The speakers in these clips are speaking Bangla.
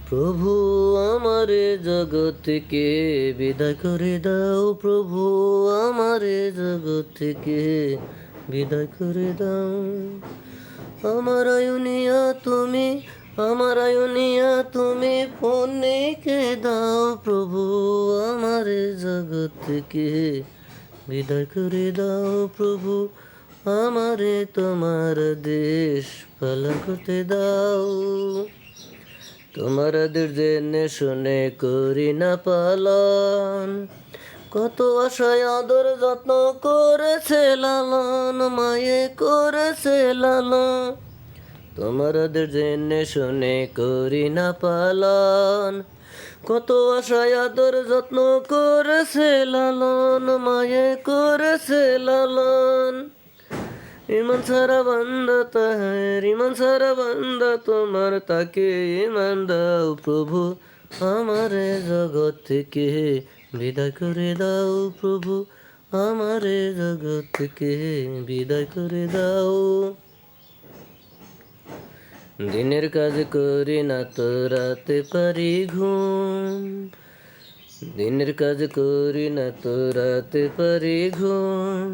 প্রভু আমারে জগৎ থেকে বিদায় করে দাও, প্রভু আমারে জগৎ থেকে বিদায় করে দাও। আমার আয়ুনিয়া তুমি, আমার আয়ুনিয়া তুমি ফোনকে দাও, প্রভু আমারে জগৎ থেকে বিদায় করে দাও। প্রভু আমারে তোমার দেশ পালন করতে দাও। তোমার জেনে শুনে করি না পালন, কত আশায় আদর যত্ন করেছে লালন, মায়ে করেছে লালন। তোমার জেনে শুনে করি না পালন, কত আশায় আদর যত্ন করেছে লালন, মায়ে করেছে লালন। ইমান সারা বান্দা তাহার, ইমান সারা বান্দা তোমার, তাকে ইমান দাও প্রভু আমারে জগৎ থেকে বিদায় করে দাও। প্রভু আমারে জগৎ থেকে বিদায় করে দাও। দিনের কাজ করি না তো রাতে পারি ঘুম, দিনের কাজ করি না তো রাতে পারি ঘুম।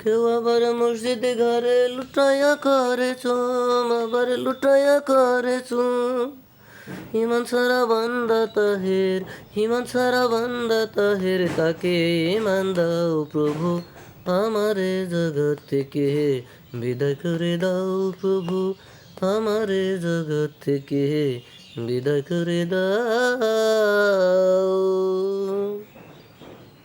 কেউ আবার মসজিদে ঘরে লুটাইয়া করে চুম, আবার লুটাইয়া করে চুম। ইমান সারা বান্দা তাহের, ইমান সারা বান্দা তাহের, তাকে ইমান দাও প্রভু আমারে জগৎ থেকে বিদায় করে দাও। প্রভু আমারে জগৎ থেকে বিদায় করে দাও।